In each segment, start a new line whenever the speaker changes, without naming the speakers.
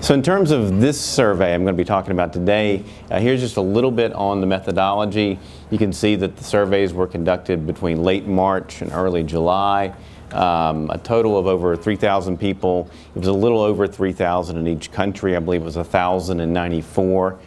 So in terms of this survey I'm going to be talking about today, here's just a little bit on the methodology. You can see that the surveys were conducted between late March and early July. A total of over 3,000 people. It was a little over 3,000 in each country. I believe it was 1,094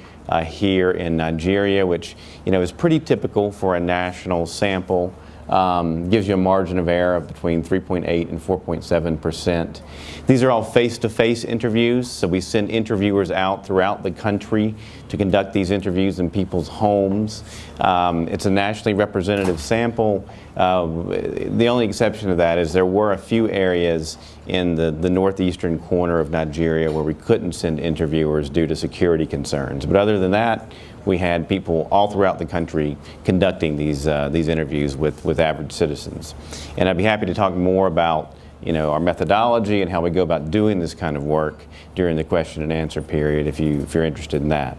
here in Nigeria, which is pretty typical for a national sample. Gives you a margin of error of between 3.8 and 4.7%. These are all face-to-face interviews, so we send interviewers out throughout the country to conduct these interviews in people's homes. It's a nationally representative sample. The only exception to that is there were a few areas in the northeastern corner of Nigeria where we couldn't send interviewers due to security concerns. But other than that, we had people all throughout the country conducting these interviews with average citizens. And I'd be happy to talk more about our methodology and how we go about doing this kind of work during the question and answer period if you're interested in that.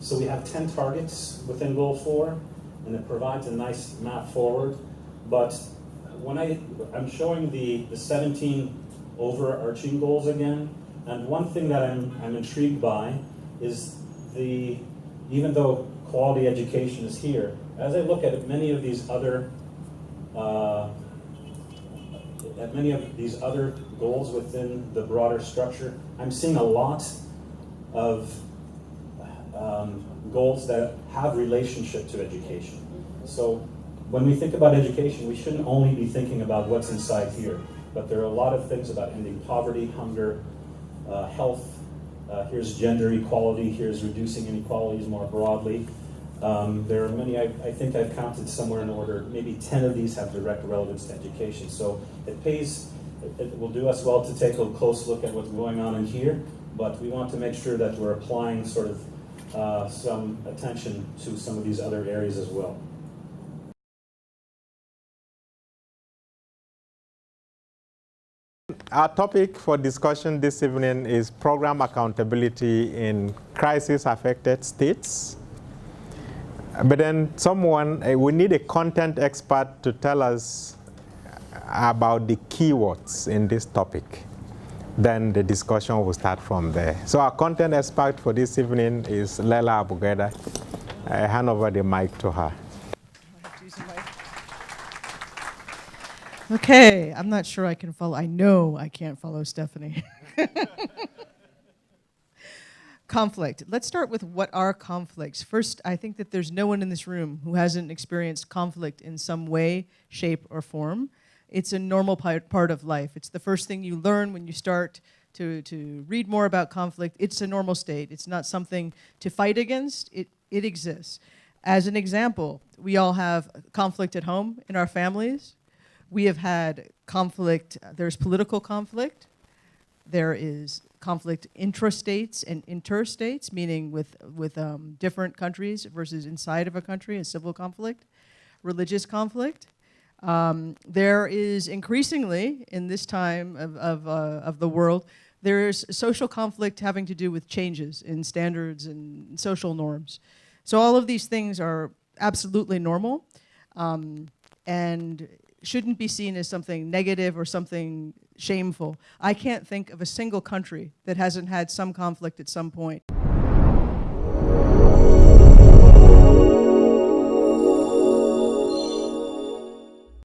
So we have 10 targets within Goal 4, and it provides a nice map forward. But when I'm showing the 17 overarching goals again, and one thing that I'm intrigued by is even though quality education is here, as I look at many of these other goals within the broader structure, I'm seeing a lot of goals that have relationship to education. So when we think about education, we shouldn't only be thinking about what's inside here, but there are a lot of things about ending poverty, hunger, health. Here's gender equality. Here's reducing inequalities more broadly. There are many, I think I've counted somewhere in order, maybe 10 of these have direct relevance to education. So it will do us well to take a close look at what's going on in here, but we want to make sure that we're applying sort of some attention to some of these other areas as well.
Our topic for discussion this evening is program accountability in crisis-affected states. But then we need a content expert to tell us about the keywords in this topic. Then the discussion will start from there. So our content expert for this evening is Leila Abugeda. I hand over the mic to her.
Okay, I'm not sure I can follow. I know I can't follow Stephanie. Conflict. Let's start with what are conflicts. First, I think that there's no one in this room who hasn't experienced conflict in some way, shape, or form. It's a normal part of life. It's the first thing you learn when you start to read more about conflict. It's a normal state. It's not something to fight against. It exists. As an example, we all have conflict at home in our families. We have had conflict. There's political conflict. There is conflict intrastates and interstates, meaning with different countries versus inside of a country, a civil conflict. Religious conflict. There is increasingly, in this time of the world, there is social conflict having to do with changes in standards and social norms. So all of these things are absolutely normal and shouldn't be seen as something negative or something shameful. I can't think of a single country that hasn't had some conflict at some point.